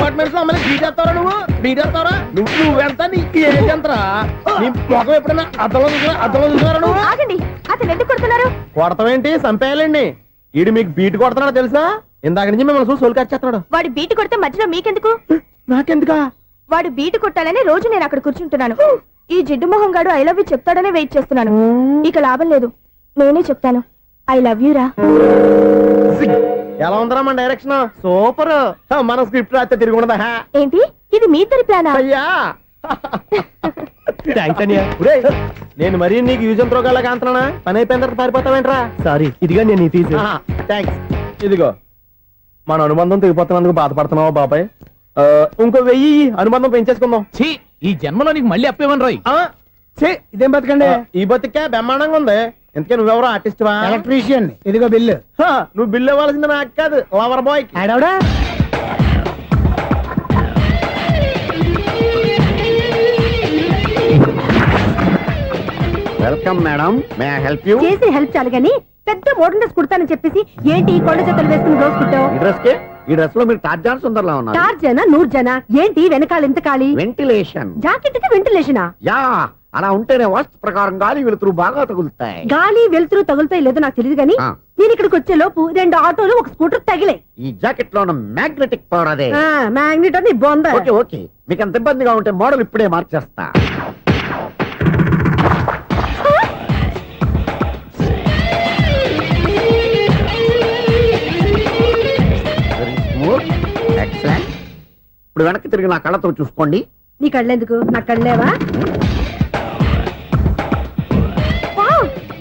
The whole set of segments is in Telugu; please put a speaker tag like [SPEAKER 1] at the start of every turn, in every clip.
[SPEAKER 1] అపార్ట్మెంట్స్ లో అమ్మని బీటేస్తారా నువ్వెంత నీ ఏజ్ ఎంతరా? నీ మొఖం ఎప్పుడైనా అద్దంలో చూసారా నువ్వు?
[SPEAKER 2] ఆగండి, అతను ఎందుకు కొడుతున్నారు?
[SPEAKER 1] కొడతావేంటి? చంపేయాలండి. ఈడు మీకు బీట్ కొడుతున్నాడు తెలుసా? ఇందాక నుంచి మిమ్మల్ని చూసి సోల్ కచ్చేస్తున్నాడు.
[SPEAKER 2] వాడు బీటు కొడితే మధ్యలో మీకెందుకు?
[SPEAKER 1] నాకెందుకా?
[SPEAKER 2] వాడు బీటు కొట్టాలని రోజు నేను అక్కడ కూర్చుంటున్నాను. ఈ జిడ్డు మొహం గాడు ఐ లవ్ యూ చెప్తాడనే వెయిట్ చేస్తున్నాను. ఇక లాభం లేదు, నేనే చెప్తాను ఐ లవ్ యూ రా.
[SPEAKER 1] ఎలా ఉందరా మన డైరెక్షన్? సూపర్. మన స్క్రిప్ట్ రాస్తే తిరిగి ఉండదా?
[SPEAKER 2] ఏంటి ఇది మీ ఇద్దరి ప్లానా?
[SPEAKER 1] అయ్యా నేను మరీ నీకు యూజ్ అండ్ త్రోగాలా కాంతనా? పని అయిపోయిన తర్వాత పారిపోతావేంట్రా? సారీ, ఇదిగా నేను థ్యాంక్స్. ఇదిగో మన అనుబంధం తెగిపోతున్నందుకు బాధపడుతున్నావా బాబాయ్? ఇంకో 1000 అనుబంధం పెంచేసుకుందాం.
[SPEAKER 3] ఈ జన్మలో నీకు మళ్ళీ అప్పేమని రాయి.
[SPEAKER 1] ఇదేం బతకండి? ఈ బతికే బ్రహ్మాండంగా ఉంది. ఎందుకే నువ్వెవరో ఆర్టిస్ట్ వా?
[SPEAKER 4] ఎలక్ట్రీషియన్. ఇదిగో బిల్లు.
[SPEAKER 1] నువ్వు బిల్లు ఇవ్వాల్సింది నాకు కాదు, లవర్ బాయ్.
[SPEAKER 4] ఆడవడా?
[SPEAKER 1] Welcome madam, may I help you?
[SPEAKER 2] చేసి హెల్ప్ చాలు గానీ పెద్ద మోడల్ డ్రెస్ కుడతానని చెప్పేసి ఏంటి కొండ చేతులు వేసుకుని రోజు కుట్టావు?
[SPEAKER 1] ఈ డ్రెస్ లో మీరు టార్జాన్ సుందర్లా ఉన్నారు.
[SPEAKER 2] టార్జనా నూర్జనా? ఏంటి వెనకాల ఎంత ఖాళీ?
[SPEAKER 1] వెంటిలేషన్.
[SPEAKER 2] జాకెట్ కి వెంటిలేషనా?
[SPEAKER 1] యా, అలా ఉంటేనే వాస్తు ప్రకారం గాలి వెలుతురు బాగా తగులుతాయి.
[SPEAKER 2] గాలి వెలుతురు తగులుతాయి లేదో నాకు తెలియదు గానీ నేను ఇక్కడికి వచ్చే లోపు 2 ఆటోలు ఒక స్కూటర్ తగిలాయి.
[SPEAKER 1] ఈ జాకెట్ లో ఉన్న మ్యాగ్నెటిక్ పవర్ అదే.
[SPEAKER 2] మ్యాగ్నెట్ అని బొంద.
[SPEAKER 1] ఓకే, మీకు అంత ఇబ్బందిగా ఉంటే మోడల్ ఇప్పుడే మార్చేస్తా. ఎక్సలెంట్. ఇప్పుడు వెనక్కి తిరిగి నా కళ్ళతో చూసుకోండి.
[SPEAKER 2] నీ కళ్ళెందుకు? నా కళ్ళేవా?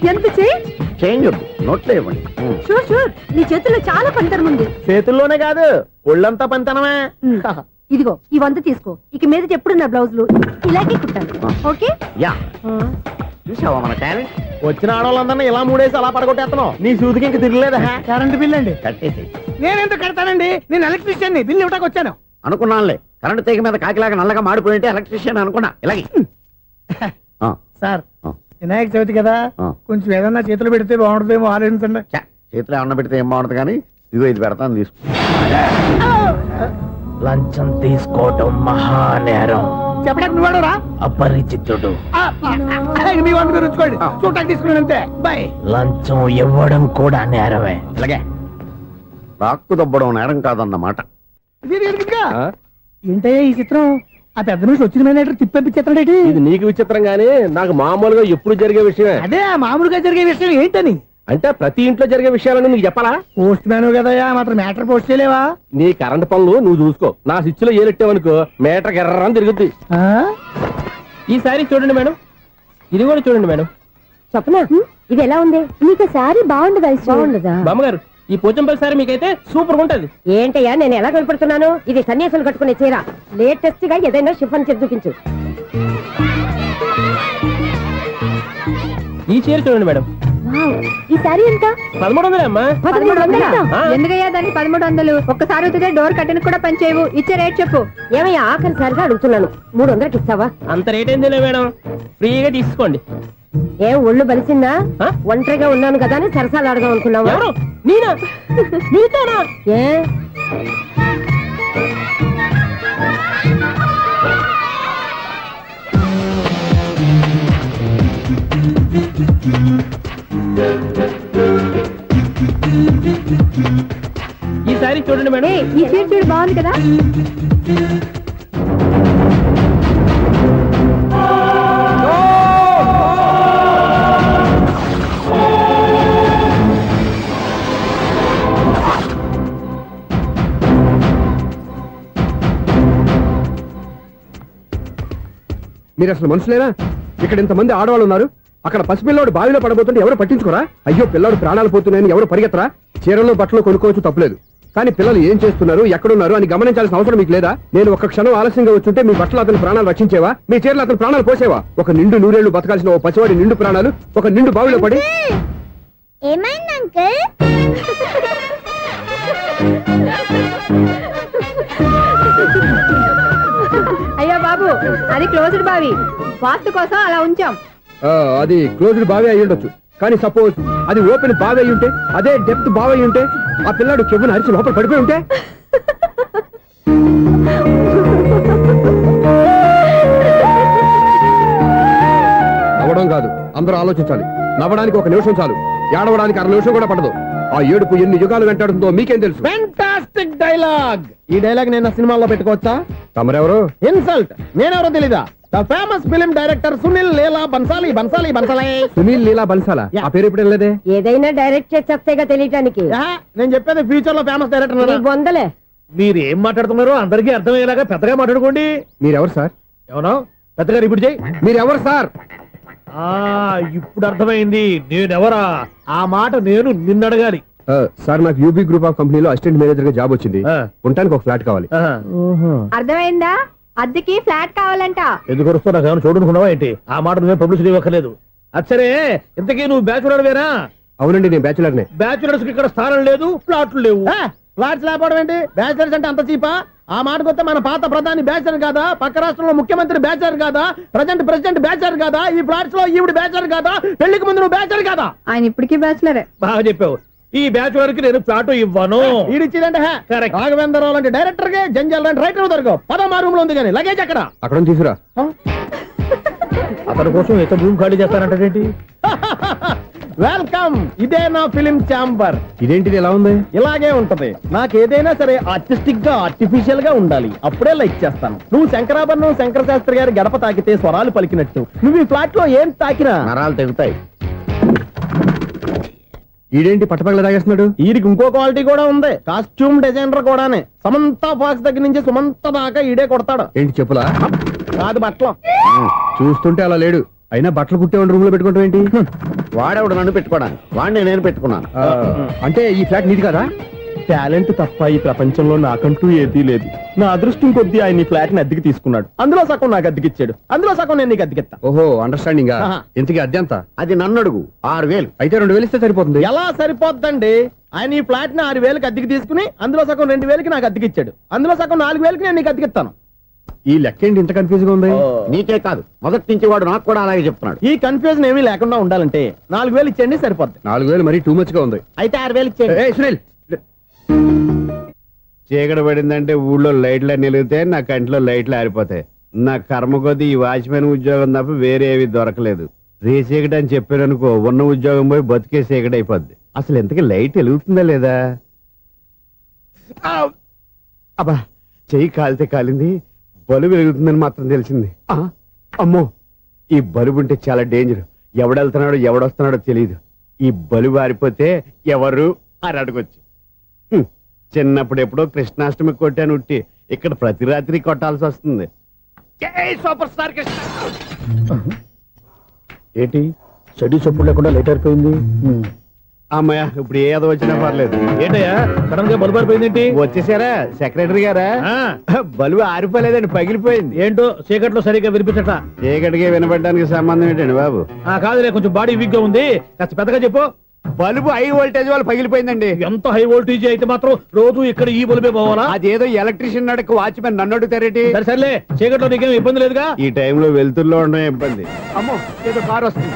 [SPEAKER 2] ఎంత
[SPEAKER 1] చేంజ్ వద్దు, నోట్లో ఇవ్వండి.
[SPEAKER 2] షూర్ నీ చేతుల్లో చాలా పంతరం ఉంది.
[SPEAKER 1] చేతుల్లోనే కాదు, ఒళ్ళంతా పంతనమే.
[SPEAKER 2] ఇదిగో ఈ 100 తీసుకో. ఇక మీద ఎప్పుడు నా బ్లౌజులు ఇలాగే కుట్టాను. ఓకే?
[SPEAKER 1] యా. చూసావా మన టాలెంట్? వచ్చిన ఆడవాళ్ళందరినీ ఇలా మూడేసి అలా పడగొట్టేస్తున్నావు. నీ సూదికి ఇంక తిరగలేదా?
[SPEAKER 4] కరెంట్ బిల్ అండి.
[SPEAKER 1] కట్టేసి.
[SPEAKER 4] నేనెందుకు కడతానండి? నేను ఎలక్ట్రీషియన్ ని. బిల్లు ఇవ్వడానికి వచ్చాను.
[SPEAKER 1] అనుకున్నానులే, కరెంట్ తీగ మీద కాకిలాగా నల్లగా మాడిపోయింటే ఎలక్ట్రీషియన్ అనుకున్నా. ఇలాగే
[SPEAKER 4] సార్, వినాయక చవితి కదా, కొంచెం ఏదన్నా చేతులు పెడితే బాగుంటుందేమో ఆలోచించండి.
[SPEAKER 1] చేతిలో ఏమన్నా పెడితే ఏం బాగుంటుంది కానీ ఇదిగో ఇది పెడతాను, తీసుకో.
[SPEAKER 3] లంచం తీసుకోవటం మహానేరం.
[SPEAKER 4] చెప్పడానికి నువ్వాడరా?
[SPEAKER 3] అపరిచితుడు.
[SPEAKER 4] మీ వంట మీరు ఉంచుకోండి, చూడటానికి తీసుకున్నాను అంతే. బాయ్.
[SPEAKER 3] లంచం ఇవ్వడం కూడా నేరమే.
[SPEAKER 1] ఇలాగే రాక్కు దబ్బడం నేరం కాదన్నమాట.
[SPEAKER 4] ఏంటయ్యా ఈ చిత్రం? ఆ పెద్ద నుంచి వచ్చిన మేనేటర్ తిప్పించేస్తాడేటి?
[SPEAKER 1] ఇది నీకు విచిత్రం గానీ నాకు మామూలుగా ఎప్పుడు జరిగే విషయమే.
[SPEAKER 4] అదే మామూలుగా జరిగే విషయం ఏంటని?
[SPEAKER 1] అంటే ప్రతి ఇంట్లో జరిగే విషయాలని నీకు చెప్పాలా?
[SPEAKER 4] పోస్ట్ మ్యాన్ కదయ్యా, మాత్రం మ్యాటర్ పోస్ట్ చేయలేవా?
[SPEAKER 1] నీ కరెంట్ పనులు నువ్వు చూసుకో. నా స్విచ్ లో ఏలెట్టావనుకో మీటర్ ఎర్రని తిరుగుద్ది.
[SPEAKER 3] ఈసారి చూడండి మేడం, ఇది కూడా చూడండి మేడం.
[SPEAKER 2] చెప్పనా ఇది ఎలా ఉంది? నీకు సారీ బాగుండదా? బాగుండదా
[SPEAKER 3] బామ్మగారు? ఈ పోచంపల్లి సారీ మీకైతే సూపర్ ఉంటది.
[SPEAKER 2] ఏంటయ్యా నేను ఎలా కనపడుతున్నాను? ఇది సన్యాసులు కట్టుకునే చీర. లేటెస్ట్ గా ఏదైనా షిఫన్ చేసి చూపించు.
[SPEAKER 3] ఈ చీర చూడండి మేడం.
[SPEAKER 2] ఈ సారీ ఎంత?
[SPEAKER 3] 1300 అమ్మా.
[SPEAKER 2] 1300? ఎందుకయ్యా దాన్ని 1300? ఒక్కసారి అవుతుందే డోర్ కట్టను కూడా పనిచేయవు. ఇచ్చే రేట్ చెప్పు. ఏమయ్యా ఆఖరిసారిగా అడుగుతున్నాను, 300 ఇస్తావా?
[SPEAKER 3] అంత రేట్ ఏంది మేడం, ఫ్రీగా తీసుకోండి.
[SPEAKER 2] ఏం ఒళ్ళు బలిసిందా? ఒంటరిగా ఉన్నాను కదా అని సరసాలు అడదాం అనుకున్నావా?
[SPEAKER 3] నేనా? నీతోనా?
[SPEAKER 2] ఏ
[SPEAKER 3] ఈ సారీ చూడండి మేడం.
[SPEAKER 2] ఈ చీర చూడు, బాగుంది కదా?
[SPEAKER 5] మీరు అసలు మనుషులేనా? ఇక్కడ ఇంతమంది ఆడవాళ్ళు ఉన్నారు, అక్కడ పసిపిల్లాడు బావిలో పడబోతుంటే ఎవరు పట్టించుకోరా? అయ్యో పిల్లాడు ప్రాణాలు పోతున్నాయని ఎవరు పరిగెత్తరా? చీరలో బట్టలు కొనుక్కోవచ్చు, తప్పులేదు. కానీ పిల్లలు ఏం చేస్తున్నారు, ఎక్కడున్నారు అని గమనించాల్సిన అవసరం మీకు లేదా? నేను ఒక్క క్షణం ఆలస్యంగా వచ్చుంటే మీ బట్టలు అతని ప్రాణాలు రక్షించేవా? మీ చీరలు అతని ప్రాణాలు పోసేవా? ఒక నిండు 100 ఏళ్లు బతకాల్సిన ఓ పసివాడి నిండు ప్రాణాలు ఒక నిండు బావిలో పడి.
[SPEAKER 2] ఏమైంది అంకుల్? అయ్యో బాబు, అది క్లోజ్డ్ బావి, వాస్తు కోసం అలా ఉంచాం.
[SPEAKER 5] అది క్లోజ్డ్ బావి అయి ఉండొచ్చు, కానీ సపోజ్ అది ఓపెన్ బావి అయి ఉంటే, అదే డెప్త్ బావి అయి ఉంటే, ఆ పిల్లాడు చెవును అరిచి లోపల పడిపోయి ఉంటే అందరూ ఆలోచించాలి. నవ్వడానికి 1 నిమిషం చాలు, ఏడవడానికి 1/2 నిమిషం కూడా పడదు. ఆ ఏడుపు ఎన్ని యుగాలు వెంటాడుతుందో మీకేం తెలుసు?
[SPEAKER 1] Fantastic dialogue. ఈ డైలాగ్ నేను సినిమాలో పెట్టుకోవచ్చా?
[SPEAKER 5] తమరెవరు?
[SPEAKER 1] ఇన్సల్ట్. నేనెవరో తెలీదా? The famous film director Sunil Leela Bansali. Bansali Bansali
[SPEAKER 5] Sunil Leela బన్సాలా?
[SPEAKER 1] Yeah.
[SPEAKER 5] ఆ పేరు ఇప్పుడు లేదే.
[SPEAKER 6] ఏదైనా డైరెక్ట్ చేసేస్తేగా తెలియటానికి
[SPEAKER 1] నేను చెప్పేది ఫ్యూచర్ లో ఫేమస్ డైరెక్టర్.
[SPEAKER 6] బొందలే.
[SPEAKER 1] మీరు ఏం మాట్లాడుతున్నారో అందరికీ అర్థమయ్యేలాగా పెద్దగా మాట్లాడుకోండి.
[SPEAKER 5] మీరెవరు సార్?
[SPEAKER 1] ఎవరో పెద్దగా రిపీట్ చేయి.
[SPEAKER 5] మీరెవరు సార్?
[SPEAKER 1] ఇప్పుడు అర్థమైంది నేనెవరా. ఆ మాట నేను నిన్ను అడగాలి.
[SPEAKER 5] సార్, నాకు యూబీ గ్రూప్ ఆఫ్ కంపెనీలో అసిస్టెంట్ మేనేజర్ గా జాబ్ వచ్చింది. ఉండటానికి ఒక ఫ్లాట్ కావాలి.
[SPEAKER 2] అర్థమైందా? అద్దెకి ఫ్లాట్ కావాలంట.
[SPEAKER 1] ఎందుకు వస్తున్నా నాకు ఏమైనా చూడనుకున్నావా ఏంటి? ఆ మాట నువ్వే పబ్లిసిటీ ఇవ్వక్కర్లేదు. అచ్చరే, ఇంతకీ నువ్వు బ్యాచులర్ వేరా?
[SPEAKER 5] అవునండి, నేను బ్యాచులర్నే.
[SPEAKER 1] బ్యాచులర్స్ కి ఇక్కడ స్థానం లేదు, ఫ్లాట్లు లేవు. ఫ్లాట్స్ లేకపోవడం ఏంటి? బ్యాచులర్స్ అంటే అంత చీపా? ఆ మాటకొస్తే మన పాత ప్రధాని బ్యాచులర్ కాదా? పక్క రాష్ట్రంలో ముఖ్యమంత్రి బ్యాచులర్ కాదా? ప్రజెంట్ ప్రెసిడెంట్ బ్యాచులర్ కాదా? ఈ ఫ్లాట్స్ లో ఈవిడ బ్యాచులర్ కాదా? పెళ్లికి ముందు నువ్వు బ్యాచులర్ కాదా?
[SPEAKER 2] ఆయన ఇప్పటికీ బ్యాచులరే.
[SPEAKER 1] బాగా చెప్పావు. ఈ బ్యాచులర్ కి నేను ఫ్లాట్ ఇవ్వను. ఈడిచ్చిందంటే రాఘవేంద్రరావు లాంటి డైరెక్టర్ కి, జంజాల్ లాంటి రైటర్ దొరకవు. 10వ రూమ్ లో ఉంది కానీ లగేజ్ అక్కడ.
[SPEAKER 5] అక్కడ తీసుకురా.
[SPEAKER 1] అతని కోసం ఎంత రూమ్ ఖాళీ చేస్తానంటే వెల్కమ్. ఇదే నా ఫిలిం ఛాంబర్.
[SPEAKER 5] ఇదేంటిది ఎలా ఉంది?
[SPEAKER 1] ఇలాగే ఉంటది. నాకు ఏదైనా సరే ఆర్టిస్టిక్ గా, ఆర్టిఫిషియల్ గా ఉండాలి. అప్పుడే లైక్ చేస్తాను. నువ్వు శంకరాభరణం శంకర శాస్త్రి గారి గడప తాకితే స్వరాలు పలికినట్టు నువ్వు ఈ ఫ్లాట్ లో ఏం తాకినా నరాలు తెగుతాయి.
[SPEAKER 5] ఈడేంటి పట్టపగల తాగేస్తున్నాడు?
[SPEAKER 1] వీడికి ఇంకో క్వాలిటీ కూడా ఉంది. కాస్ట్యూమ్ డిజైనర్ కూడానే. సమంత ఫాక్స్ దగ్గర నుంచి సుమంత దాకా ఈడే కొడతాడు.
[SPEAKER 5] ఏంటి చెప్పులా?
[SPEAKER 1] కాదు, బట్టలు.
[SPEAKER 5] చూస్తుంటే అలా లేడు. అయినా బట్టలు కుట్టేవాడి రూమ్ లో పెట్టుకుంటాం ఏంటి?
[SPEAKER 1] వాడేవాడు నన్ను పెట్టుకోవడానికి, వాడిని నేను పెట్టుకున్నాను.
[SPEAKER 5] అంటే ఈ ఫ్లాట్ నీది కదా?
[SPEAKER 1] టాలెంట్ తప్ప ఈ ప్రపంచంలో నాకంటూ ఏదీ లేదు. నా అదృష్టం కొద్దీ ఆయన ఈ ఫ్లాట్ ని అద్దెకి తీసుకున్నాడు. అందులో సగం నాకు అద్దెకిచ్చాడు, అందులో సగం నేను నీకు అద్దెకిస్తా.
[SPEAKER 5] ఓహో, అండర్స్టాండింగ్. ఇంతకీ అద్దె ఎంత?
[SPEAKER 1] అది నన్ను అడుగు. 6000.
[SPEAKER 5] అయితే 2000 ఇస్తే సరిపోతుంది.
[SPEAKER 1] ఎలా సరిపోద్దండి? ఆయన ఈ ఫ్లాట్ ని 6000కి అద్దెకి తీసుకుని అందులో సగం 2000కి నాకు అద్దెకిచ్చాడు. అందులో సగం 4000కి నేను నీకు అద్దెకిస్తాను.
[SPEAKER 5] ఈ లెక్క ఏంటి ఇంత కన్ఫ్యూజ్ గా ఉంది?
[SPEAKER 1] నీకే కాదు, మొదటి నుంచి వాడు నాకు కూడా అలాగే చెప్తున్నాడు. ఈ కన్ఫ్యూజన్ ఏమీ లేకుండా ఉండాలంటే 4000 ఇచ్చేయండి, సరిపోద్ది.
[SPEAKER 5] 4000 మరీ టూ మచ్ గా ఉంది.
[SPEAKER 1] అయితే 6000 ఇచ్చేయండి.
[SPEAKER 5] ఏయ్ సునీల్,
[SPEAKER 7] చీకటి పడిందంటే ఊళ్ళో లైట్లు నిలిగితే నా కంటిలో లైట్లు ఆరిపోతాయి. నా కర్మ కొద్దీ ఈ వాచ్మెన్ ఉద్యోగం తప్ప వేరే ఏవి దొరకలేదు. రేచీకటి అని చెప్పారనుకో, ఉన్న ఉద్యోగం పోయి బతికే చీకటి అయిపోద్ది. అసలు ఇంతకీ లైట్ వెలుగుతుందా లేదా? అబ్బా, చెయ్యి కాలితే కాలింది, బలుబు వెలుగుతుందని మాత్రం తెలిసింది. అమ్మో, ఈ బలుబు ఉంటే చాలా డేంజర్. ఎవడెళ్తున్నాడో ఎవడొస్తున్నాడో తెలియదు. ఈ బలుబు ఆరిపోతే ఎవరు అని అడగొచ్చు. చిన్నప్పుడు ఎప్పుడో కృష్ణాష్టమి కొట్టాను ఉట్టి, ఇక్కడ ప్రతి రాత్రి కొట్టాల్సి వస్తుంది. Super star Krishna.
[SPEAKER 1] ఏంటి చెడు చెప్పుడు లేకుండా లేట్ అయిపోయింది?
[SPEAKER 7] అమ్మయ్య, ఇప్పుడు ఏదో వచ్చినా పర్లేదు.
[SPEAKER 1] ఏంటయ్యా సడన్ గా బల్బు అయిపోయింది ఏంటి?
[SPEAKER 7] వచ్చేసారా సెక్రటరీ గారా? బలుబు ఆరిపోలేదండి, పగిలిపోయింది.
[SPEAKER 1] ఏంటో చీకట్లో సరిగ్గా వినిపించట.
[SPEAKER 7] చీకటిగా వినపడడానికి సంబంధం ఏంటండి బాబు?
[SPEAKER 1] కాదులే, కొంచెం బాడీ వీక్ గా ఉంది, కాస్త పెద్దగా చెప్పు.
[SPEAKER 7] బల్బు హై వోల్టేజ్ వాళ్ళు పగిలిపోయిందండి.
[SPEAKER 1] ఎంత హై వోల్టేజ్ అయితే మాత్రం రోజు ఇక్కడ ఈ బల్బే పోవాలా?
[SPEAKER 7] అదేదో ఎలక్ట్రీషియన్ నడక వాచ్మెన్ నన్ను అడుగుతారేటి?
[SPEAKER 1] సరే సర్లే, చీకట్లో నీకేం ఇబ్బంది లేదుగా?
[SPEAKER 7] ఈ టైంలో వెళ్తుల్లో ఉండడం ఇబ్బంది. అమ్మో, ఏదో కారు వస్తుంది.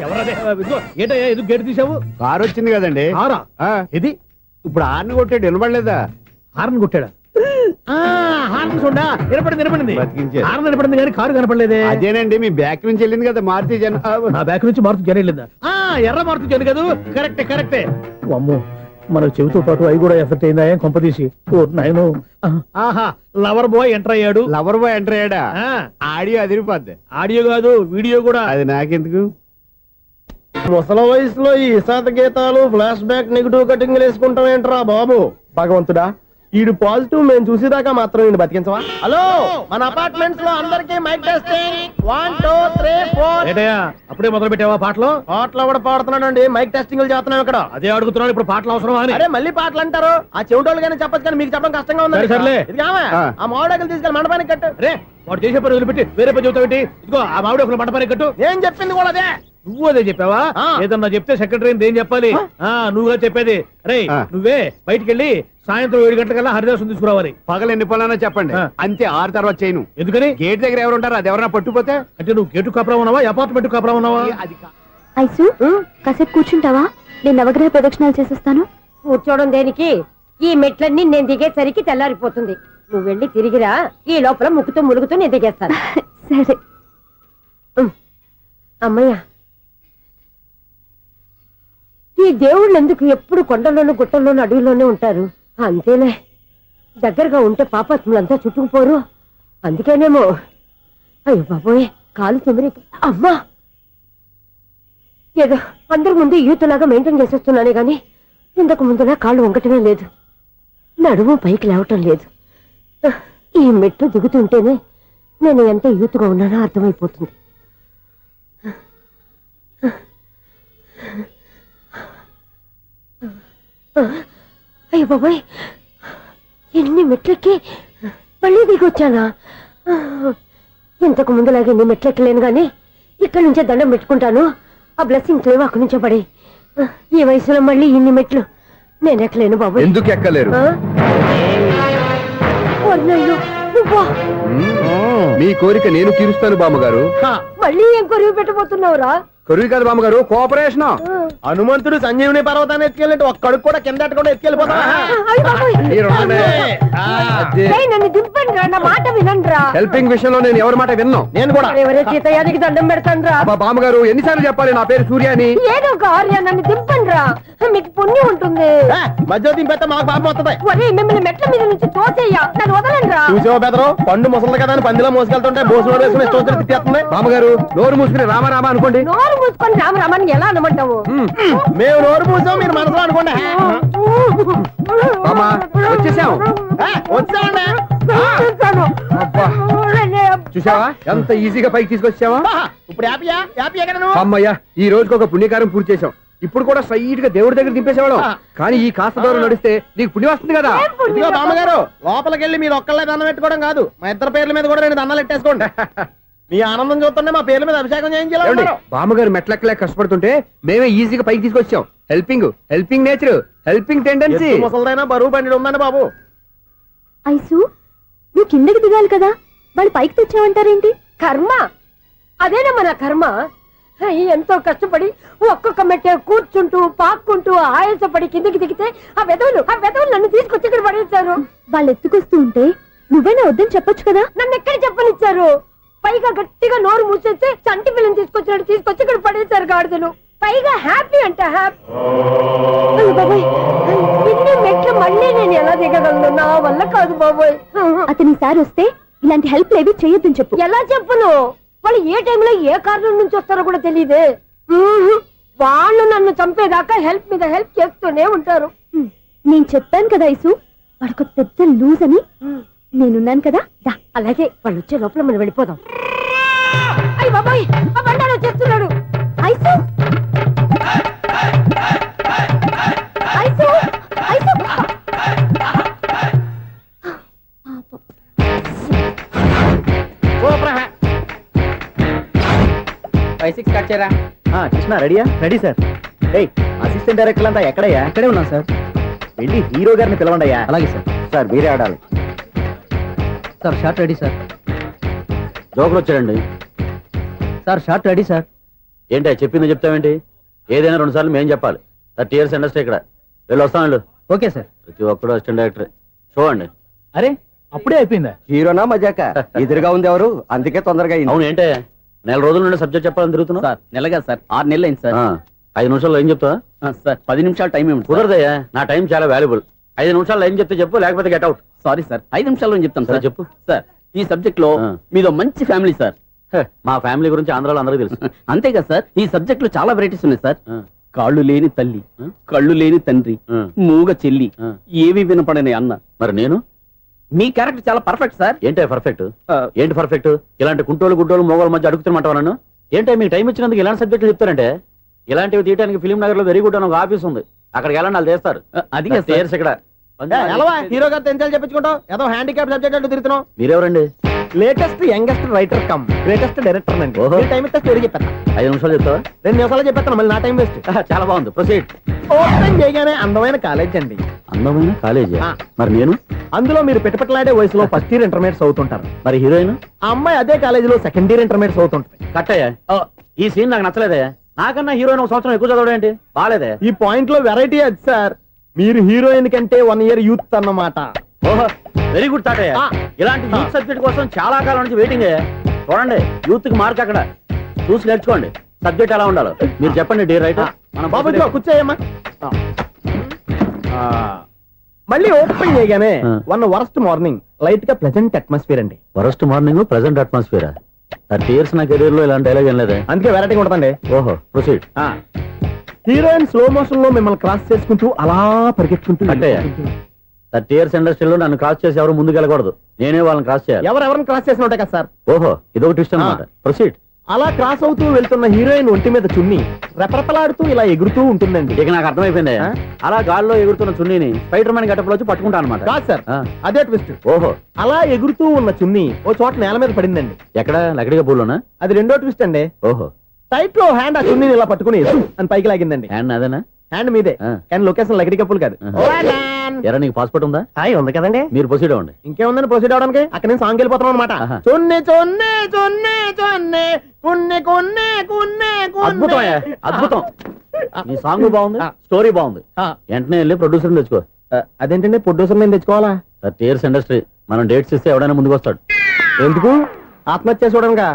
[SPEAKER 1] ఎవరదే? ఏంటయ్యా ఇది గేట్ తీసావు?
[SPEAKER 7] కారు వచ్చింది కదండి.
[SPEAKER 1] కారా?
[SPEAKER 7] ఇది ఇప్పుడు హార్న్ కొట్టాడు, వినపడలేదా?
[SPEAKER 1] హార్న్ కొట్టాడా? హార్న్ చూడా వినపడింది.
[SPEAKER 7] బతికించాడు.
[SPEAKER 1] హార్న్ వినపడింది కానీ కారు కనపడలేదే.
[SPEAKER 7] అదేనండి, మీ బ్యాక్ నుంచి వెళ్ళింది కదా మారుతి జన.
[SPEAKER 1] నా బ్యాక్ నుంచి మారుతి జన వెళ్ళిందా? ఎర్ర మారుతి జన కదా? కరెక్టే. అమ్మో, మనకు చెవితో పాటు అవి కూడా ఎఫెక్ట్ అయిందా? ఏం కొంపదీసి? నాయను, ఆహా, లవర్ బాయ్ ఎంటర్ అయ్యాడు.
[SPEAKER 7] లవర్ బాయ్ ఎంటర్ అయ్యాడా? ఆడియో అదిరిపోద్ది.
[SPEAKER 1] ఆడియో కాదు, వీడియో కూడా.
[SPEAKER 7] అది నాకెందుకు?
[SPEAKER 1] ముసల వయసులో ఈ ఇసాత గీతాలు, ఫ్లాష్ బ్యాక్, నెగిటివ్ కటింగ్ వేసుకుంటాం ఏంట్రా బాబు? భగవంతుడా, ఈడు పాజిటివ్ మేము చూసేదాకా మాత్రం ఈయన బతికించవా? హలో, మన అపార్ట్మెంట్స్ లో అందరికి మైక్ టెస్టింగ్. 1 2 3 4. ఏటయ్యా అప్పుడే మొదలు పెట్టావా పాటలు? పాటలు కూడా పాడుతున్నాడు, మైక్ టెస్టింగ్ చేస్తున్నాం ఇక్కడ. అదే అడుగుతున్నాడు, ఇప్పుడు పాటలు అవసరమా అని. అరే మళ్ళీ పాటలు అంటారు, ఆ చెవిటోళ్ళు కానీ చెప్పచ్చు, కానీ మీకు చెప్పడం కష్టంగా ఉంది. సర్లే, ఇది ఆ మామిడాకులు తీసుకెళ్ళి మండపానికి కట్టు. రే, వాడు చేసే పని వదిలిపెట్టి వేరే పని చెబుతావు ఏంటి? ఇదిగో ఆ మామిడాకులు మండపానికి కట్టు. నేను చెప్పింది కూడా అదే. నువ్వు అదే చెప్పావా? ఏదన్నా చెప్తే సెక్రటరీ ఏం చెప్పాలి? నువ్వుగా చెప్పేది. రే, నువ్వే బయటికి వెళ్ళి సాయంత్రం 7 గంటలకల్లా హరిదాసు తీసుకురావాలి.
[SPEAKER 7] పగలు ఎన్ని పనులన్నా చెప్పండి, అంతే. 6 తర్వాత చేయను.
[SPEAKER 1] ఎందుకని?
[SPEAKER 7] గేట్ దగ్గర ఎవరు ఉంటారు, అది ఎవరన్నా పట్టుపోతే.
[SPEAKER 1] అంటే నువ్వు గేటు కాపురా ఉన్నావా, అపార్ట్మెంట్ కాపురా ఉన్నావా?
[SPEAKER 7] అది
[SPEAKER 2] ఐసు, కాసేపు కూర్చుంటావా? నేను నవగ్రహ ప్రదక్షిణాలు చేసేస్తాను.
[SPEAKER 6] కూర్చోవడం దేనికి? ఈ మెట్లన్నీ నేను దిగేసరికి తెల్లారిపోతుంది. నువ్వు వెళ్ళి తిరిగిరా, ఈ లోపల ముక్కుతూ ములుగుతూ నేను దిగేస్తాను.
[SPEAKER 2] సరే.
[SPEAKER 6] అమ్మయ్య, ఈ దేవుళ్ళు ఎందుకు ఎప్పుడు కొండల్లోనూ గుట్టల్లోనూ అడవిలోనే ఉంటారు? అంతేలే, దగ్గరగా ఉంటే పాపాత్ములంతా చుట్టుకుపోరు. అందుకేనేమో. అయ్యో బాబోయ్, కాలు తిమిరి. అమ్మా, ఏదో అందరి ముందు యూత్లాగా మెయింటైన్ చేసేస్తున్నానే గాని ఇంతకు ముందులా కాళ్ళు వంకటమే లేదు, నడుము పైకి లేవటం లేదు. ఈ మెట్లు దిగుతుంటేనే నేను ఎంత యూత్గా ఉన్నానో అర్థమైపోతుంది. అయ్యో బాబాయ్, ఎన్ని మెట్లెక్కి మళ్ళీ దిగొచ్చానా? ఇంతకు ముందులాగే ఎన్ని మెట్లెక్కలేను గాని ఇక్కడి నుంచే దండం పెట్టుకుంటాను. ఆ బ్లెస్సింగ్ లేవు అక్కడి నుంచే పడి. ఈ వయసులో మళ్ళీ ఇన్ని మెట్లు నేను ఎక్కలేను బాబు.
[SPEAKER 5] ఎందుకు ఎక్కలేరు?
[SPEAKER 6] నువ్వా?
[SPEAKER 5] మీ కోరిక నేను తీరుస్తాను బామ్మగారు.
[SPEAKER 6] మళ్ళీ ఏం కొరివి పెట్టబోతున్నావురా?
[SPEAKER 5] కొరువు కాదు బామ్మగారు, కోఆపరేషన్.
[SPEAKER 1] హనుమంతుడు సంజీవుని పర్వతాన్ని ఎత్తుకెళ్ళి ఒక్కడికి కూడా కింద ఎట్టకుండా ఎత్తుకెళ్ళిపోతా.
[SPEAKER 6] అయ్య బాబోయ్. ఏయ్, నన్ను దింపండి రా, నా మాట వినండి రా.
[SPEAKER 5] హెల్పింగ్ విషయంలో నేను ఎవరి మాట విన్నాను.
[SPEAKER 1] నేను కూడా.
[SPEAKER 6] ఎవరే సీతయ్యానికి దండం పెడతాను రా.
[SPEAKER 5] అబ్బా బామ్మగారు, ఎన్నిసార్లు చెప్పాలి నా పేరు సూర్య అని?
[SPEAKER 6] ఏదో ఒక ఆర్య, నన్ను దింపండి రా, మీకు పుణ్యం ఉంటుంది.
[SPEAKER 1] మధ్యలో దింపేస్తే మాకు పాపం వస్తుంది.
[SPEAKER 6] ఒరే, మిమ్మల్ని మెట్ల మీద నుంచి తోసేయ్యా, నన్ను వదలండి రా.
[SPEAKER 1] చూసావా బెదరు, పండు ముసలి కదా అని పందిలో మోసుకెళ్తుంటే భోజనం వేసుకుని ఇష్టం తిట్టేస్తుంది.
[SPEAKER 5] బామ్మగారు, నోరు మూసుకుని రామారామ అనుకోండి.
[SPEAKER 6] నోరు మూసుకొని రామరామని ఎలా అనమంటావు?
[SPEAKER 1] మేము నోరు మూసాం, మీరు మనసులో అనుకోండి.
[SPEAKER 5] బామ్మ, వచ్చేసాం.
[SPEAKER 1] వచ్చామండి.
[SPEAKER 5] అబ్బా, చూసావా ఎంత ఈజీగా పైకి తీసుకొచ్చావా?
[SPEAKER 1] ఇప్పుడు హ్యాపీయా? హ్యాపీయా కదా నువ్వు?
[SPEAKER 5] అమ్మయ్యా, ఈ రోజుకి ఒక పుణ్యకారం పూర్తి చేసాం. ఇప్పుడు కూడా స్ట్రైట్ గా దేవుడి దగ్గర దింపేసేవాడు. కానీ ఈ కాస్త దూరం నడిస్తే నీకు పుణ్యం వస్తుంది కదా.
[SPEAKER 1] ఇదిగో బామ్మగారు, లోపలికి వెళ్ళి మీరు ఒక్కళ్ళే దండం పెట్టుకోవడం కాదు, మా ఇద్దరు పేర్ల మీద కూడా 2 దండాలు పెట్టేసుకోండి. మీ ఆనందం చూస్తుంటే మా పేర్ల మీద అభిషేకం చేయించాలి.
[SPEAKER 5] బామ్మగారు మెట్లెక్కలే కష్టపడుతుంటే మేమే ఈజీగా పైకి తీసుకొచ్చాం. Helping nature, helping tendency.
[SPEAKER 1] ముసలిదైనా బరువు బండి ఉందండి బాబు.
[SPEAKER 2] ఐసు, నువ్వు కిందకి దిగాలి కదా, వాళ్ళు పైకి తెచ్చావంటారేంటి?
[SPEAKER 6] కర్మ, అదేనమ్మా నా కర్మ. ఎంతో కష్టపడి ఒక్కొక్క మెట్ట కూర్చుంటూ పాక్కుంటూ ఆయాసపడి కిందకి దిగితే ఆ వెధవులు నన్ను తీసుకొచ్చి ఇక్కడ పడేశారు.
[SPEAKER 2] వాళ్ళు ఎత్తుకొస్తూ ఉంటే నువ్వేనా వద్దని చెప్పొచ్చు కదా.
[SPEAKER 6] నన్ను ఎక్కడ చెప్పనిచ్చారు? పైగా గట్టిగా నోరు మూసేస్తే చంటి పిల్లని తీసుకొచ్చి ఇక్కడ పడేశారు గాడిదలు. పైగా హ్యాపీ అంట హ్యాపీ. బాబోయ్, ఇన్ని మెట్లు మళ్ళీ నేను ఎలా దిగగలను? నా వల్ల కాదు బాబోయ్.
[SPEAKER 2] అతని సారి వస్తే ఇలాంటి హెల్ప్ లేవి చేయొద్దని చెప్పు.
[SPEAKER 6] ఎలా చెప్పును? వాళ్ళు ఏ టైంలో ఏ కారణం నుంచి వస్తారో కూడా తెలియదే. వాళ్ళు నన్ను చంపేదాకా హెల్ప్ మీద హెల్ప్ చేస్తూనే ఉంటారు.
[SPEAKER 2] నేను చెప్పాను కదా ఐసు, వాడికి పెద్ద లూజ్ అని. నేనున్నాను కదా.
[SPEAKER 6] అలాగే, వాళ్ళు వచ్చే లోపల మనం వెళ్ళిపోదాం. అయ్య బాబాయ్, ఆ బండారు వచ్చేస్తున్నాడు.
[SPEAKER 2] Ice, ice, ice.
[SPEAKER 3] 5-6 స్టార్ట్ చేయరా.
[SPEAKER 1] కృష్ణ రెడీయా? Ready sir. అసిస్టెంట్ డైరెక్టర్ అంతా ఎక్కడయ్యా?
[SPEAKER 3] ఇక్కడే ఉన్నాం సార్.
[SPEAKER 1] వెళ్ళి హీరో గారిని పిలవండి అయ్యా.
[SPEAKER 3] అలాగే సార్.
[SPEAKER 1] సార్ మీరే ఆడాలి.
[SPEAKER 3] Sir short ready sir.
[SPEAKER 1] జోకులు వచ్చాడండి.
[SPEAKER 3] Sir short ready sir.
[SPEAKER 1] ఏంటి చెప్పింది చెప్తావేంటి? ఏదైనా 2 సార్లు మేము చెప్పాలి. 30 years ఇండస్ట్రీ ఇక్కడ. వెళ్ళి వస్తాను.
[SPEAKER 3] Okay sir.
[SPEAKER 1] ప్రతి ఒక్కడు అసిస్టెంట్ డైరెక్టర్. చూడండి.
[SPEAKER 3] అరే, అప్పుడే అయిపోయిందా?
[SPEAKER 7] హీరోనా మజాక? ఎదురుగా ఉంది ఎవరు, అందుకే తొందరగా అయింది.
[SPEAKER 1] అవును, ఏంటే 4 రోజుల నుండి సబ్జెక్ట్ చెప్పాలని తిరుగుతున్నా?
[SPEAKER 3] సార్ నెలగా సార్, 6 నెలలు అయింది సార్.
[SPEAKER 1] 5 నిమిషాల్లో ఏం చెప్తా
[SPEAKER 3] సార్? 10 నిమిషాలు టైం ఏమి
[SPEAKER 1] కుదరదయ్యా, నా టైం చాలా వాల్యుబుల్. 5 నిమిషాల్లో ఏం చెప్తే చెప్పు, లేకపోతే గెట్ అవుట్.
[SPEAKER 3] సారీ సార్, 5 నిమిషాల్లో చెప్తాను సార్.
[SPEAKER 1] చెప్పు
[SPEAKER 3] సార్, ఈ సబ్జెక్ట్ లో మీదో మంచి ఫ్యామిలీ సార్.
[SPEAKER 1] మా ఫ్యామిలీ గురించి ఆంధ్రాలో అందరికీ తెలుసు.
[SPEAKER 3] అంతేగా సార్, ఈ సబ్జెక్ట్ లో చాలా వెరైటీస్ ఉన్నాయి సార్. కాళ్ళు లేని తల్లి, కళ్ళు లేని తండ్రి, మూగ చెల్లి, ఏవి వినపడని అన్న.
[SPEAKER 1] మరి నేను?
[SPEAKER 3] మీ క్యారెక్టర్ చాలా పర్ఫెక్ట్ సార్.
[SPEAKER 1] ఏంటే పర్ఫెక్ట్? ఏంటి పర్ఫెక్ట్? ఇలాంటి కుంటోలు గుడ్డోలు మోగోల మధ్య అడుగుతున్నమాట నన్ను. ఏంటో మీకు టైం ఇచ్చినందుకు ఇలాంటి సబ్జెక్టులు చెప్తారంటే? ఇలాంటివి తీయడానికి ఫిలిం నగర్ లో వెరీ గుడ్ అని ఒక ఆఫీస్ ఉంది, అక్కడికి వెళ్ళండి, వాళ్ళు చేస్తారు.
[SPEAKER 3] అది
[SPEAKER 1] ఇక్కడ హీరో గారు తెంచాలి చెప్పించుకుంటాం, ఏదో హ్యాండిక్యాప్ సబ్జెక్ట్ అంటూ తిరుగుతున్నాం. మీరెవరండి? Latest youngest writer cum greatest director అండి. టైం ఇస్తే స్టోరీ చెప్పేస్తా. 5 నిమిషాలు చెప్తావా? 2 నిమిషాలు చెప్పేస్తాను, మళ్ళీ నా టైం వేస్ట్. చాలా బాగుంది, ప్రొసీడ్. ఓపెన్ చేయగానే అందమైన కాలేజ్ అండి. అందమైన కాలేజ్? మరి నేను? అందులో మీరు పెట్టుపట్లాడే వయసులో ఫస్ట్ ఇయర్ ఇంటర్మీడియట్స్ అవుతుంటారు. మరి హీరోయిన్? ఆ అమ్మాయి అదే కాలేజీలో సెకండ్ ఇయర్ ఇంటర్మీడియట్స్ అవుతుంటాయి. కట్టయ్యా, ఈ సీన్ నాకు నచ్చలేదే. నాకన్నా హీరోయిన్ 1 సంవత్సరం ఎక్కువ చదవడం ఏంటి? బాలేదే. ఈ పాయింట్ లో వెరైటీ అది సార్, మీరు హీరోయిన్ కంటే 1 year యూత్ అన్నమాట. ఓహో, వెరీ గుడ్ తాటయ్య. ఇలాంటి యూత్ సబ్జెక్ట్ కోసం చాలా కాలం నుంచి వెయిటింగ్. చూడండి, యూత్ కి మార్క్ అక్కడ చూసి నేర్చుకోండి.
[SPEAKER 3] సబ్జెక్ట్ ఎలా ఉండాలో మీరు చెప్పండి డీర్ రైటర్
[SPEAKER 1] బాబు ఇదిగో కూర్చోయమ్మా ఆ, మళ్ళీ ఓపెన్ చేయగానే
[SPEAKER 3] ఆ.
[SPEAKER 1] వన్ వరస్ట్ మార్నింగ్ లైట్ గా ప్లెజెంట్ అట్మాస్ఫియర్ అండి.
[SPEAKER 3] First morning present atmosphere 30 years నా కెరీర్ లో ఇలాంటి డైలాగ్ ఏం లేదే.
[SPEAKER 1] అందుకే వెరైటీగా ఉంటుందండి.
[SPEAKER 3] ఓహో ప్రొసీడ్.
[SPEAKER 1] హీరోయిన్ స్లో మోషన్ లో మిమ్మల్ని క్రాస్ చేసుకుంటూ అలా పరిగెత్తుకుంటూ
[SPEAKER 3] అంటే 30 years ఇండస్ట్రీలో నన్ను క్రాస్ చేసి ఎవరు ముందుకు వెళ్ళకూడదు, నేనే వాళ్ళని క్రాస్ చేయాలి.
[SPEAKER 1] ఎవరెవరిని క్రాస్ చేసిన ఉంటాయి కదా సార్.
[SPEAKER 3] ఓహో ఇదొక ట్విస్ట్ అన్నమాట. ప్రొసీడ్.
[SPEAKER 1] అలా క్రాస్ అవుతూ వెళ్తున్న హీరోయిన్ ఒంటి మీద చున్ని రెపరెపలాడుతూ ఇలా ఎగురుతూ ఉంటుందండి.
[SPEAKER 3] ఇక నాకు అర్థమైపోయింది.
[SPEAKER 1] ఆ?
[SPEAKER 3] అలా గాల్లో ఎగురుతున్న చున్నీని స్పైడర్ మ్యాన్ గట్టపులో వచ్చి పట్టుకుంటా అనమాట.
[SPEAKER 1] కాదు సార్,
[SPEAKER 3] ఆ.
[SPEAKER 1] అదే ట్విస్ట్.
[SPEAKER 3] ఓహో
[SPEAKER 1] అలా ఎగురుతూ ఉన్న చున్ని ఓ చోట నేల మీద పడిందండి.
[SPEAKER 3] ఎక్కడ లకడిగా పూలోనా?
[SPEAKER 1] అది రెండో ట్విస్ట్ అండి.
[SPEAKER 3] ఓహో
[SPEAKER 1] టైట్ లో హ్యాండ్ ఆ చున్నీని ఇలా పట్టుకుని అని పైకి లాగిందండి.
[SPEAKER 3] హ్యాండ్ అదేనా?
[SPEAKER 1] హ్యాండ్ మీదే,
[SPEAKER 3] ఆ.
[SPEAKER 1] కానీ లొకేషన్ లకడి కప్పులు కాదు.
[SPEAKER 3] ఎరా నీకు పాస్పోర్ట్ ఉందా?
[SPEAKER 1] హాయ్ ఉంది కదండి.
[SPEAKER 3] మీరు ప్రొసీడ్ అవ్వండి.
[SPEAKER 1] ఇంకేముందని ప్రొసీడ్ అవడానికి అక్కడ నేను సాంగ్ వెళ్ళిపోతాం అనమాట.
[SPEAKER 3] ఆహా.
[SPEAKER 1] చున్ని చున్ని చున్ని చున్ని కున్ని కున్ని కున్ని
[SPEAKER 3] అద్భుతం అయ్యా, అద్భుతం. నీ సాంగ్ బాగుంది, స్టోరీ బాగుంది. వెంటనే వెళ్ళి ప్రొడ్యూసర్ తెచ్చుకో.
[SPEAKER 1] అదేంటండి ప్రొడ్యూసర్ నేను తెచ్చుకోవాలా?
[SPEAKER 3] 30 years ఇండస్ట్రీ, మనం డేట్స్ ఇస్తే ఎవడైనా ముందుకు వస్తాడు.
[SPEAKER 1] ఎందుకు? ఆత్మహత్య చూడనుగా.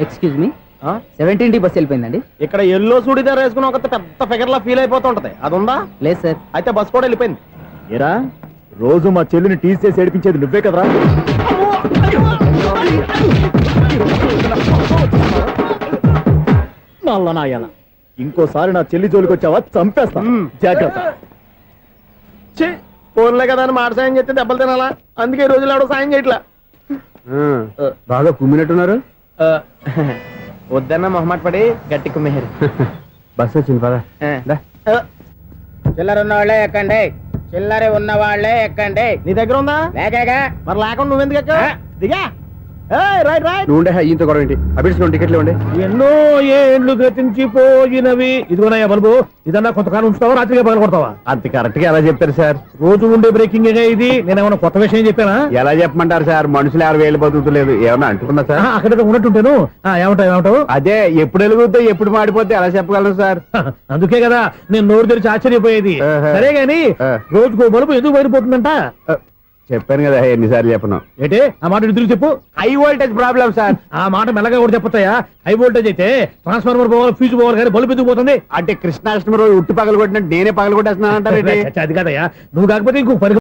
[SPEAKER 8] Excuse me 17D bus వెళ్ళిపోయిందండి.
[SPEAKER 1] ఇక్కడ ఎల్లో చూడిదార్ వేసుకుని ఒక పెద్ద ఫిగర్ లా ఫీల్ అయిపోతుంటది, అది ఉందా?
[SPEAKER 8] లేదు సార్.
[SPEAKER 1] అయితే బస్ కూడా వెళ్ళిపోయింది. ఏరా రోజు మా చెల్లిని టీస్ చేసి ఏడిపించేది నువ్వే కదరా? నాయన ఇంకోసారి నా చెల్లి జోలికి వచ్చావా చంపేస్తా, జాగ్రత్త. ఫోన్లే కదా అని మాట సాయం చేస్తే దెబ్బలు తినాలా? అందుకే ఈ రోజులు ఎవడో సాయం చేయట్లా.
[SPEAKER 5] బాగా కుమ్మినట్టున్నారు.
[SPEAKER 1] వద్దన్న మొహమాట పడి గట్టి కుమ్మేరు.
[SPEAKER 5] బస్ వచ్చింది పద.
[SPEAKER 8] చిల్లర ఉన్న వాళ్ళే ఎక్కండి, చిల్లర ఉన్న వాళ్ళే ఎక్కండి.
[SPEAKER 1] నీ దగ్గర ఉందా?
[SPEAKER 8] లేకగా
[SPEAKER 1] మరి లేకుండా నువ్వెందుకు ఎక్కావు? దిగా. Right right.
[SPEAKER 5] నువ్వు ఉండే ఈయంతో గొడవ ఏంటి? అభిడ్స్లో టికెట్లు ఇవ్వండి.
[SPEAKER 4] ఎన్నో ఏండ్లు గతించిపోయినవి. ఇదిగోనయ్యా బల్బు, ఇదన్నా కొంతకాలం ఉంచుతావా రాత్రిగా పగల కొడతావా?
[SPEAKER 1] అంత కరెక్ట్ గా ఎలా చెప్తారు సార్?
[SPEAKER 4] రోజు ఉండే బ్రేకింగ్ ఇది. నేనేమన్నా కొత్త విషయం చెప్పానా?
[SPEAKER 7] ఎలా చెప్పమంటారు సార్? మనుషులు 60,000 బతుకుతలేదు, ఏమన్నా అంటున్నా సార్?
[SPEAKER 4] అక్కడ ఉన్నట్టుంటాను. ఏమంటావు?
[SPEAKER 7] అదే ఎప్పుడు వెలుగుతో ఎప్పుడు మాడిపోతే ఎలా చెప్పగలను సార్?
[SPEAKER 4] అందుకే కదా నేను నోరు తెరిచి ఆశ్చర్యపోయేది.
[SPEAKER 7] ఆహా.
[SPEAKER 4] సరే గాని
[SPEAKER 7] ఆ.
[SPEAKER 4] రోజుకో బలుపు ఎందుకు బయటపోతుందంట?
[SPEAKER 7] చెప్పాను కదా ఎన్నిసార్లు చెప్పను.
[SPEAKER 4] ఏంటే ఆ మాట ఎదురు చెప్పు.
[SPEAKER 7] High voltage problem sir.
[SPEAKER 4] ఆ మాట మెల్లగా కూడా చెప్పొచ్చాయా? హై వోల్టేజ్ అయితే ట్రాన్స్ఫార్మర్ పోవాలి, ఫ్యూజ్ పోవాలి, కానీ బల్బు ఎందుకు పోతుంది?
[SPEAKER 7] అంటే కృష్ణాష్టమి రోజు ఉట్టి పగలు కొట్టినట్టు నేనే పగలు కొట్టేస్తున్నాను అంటారు.
[SPEAKER 4] అది కాదయ్యా, నువ్వు కాకపోతే ఇంకో పని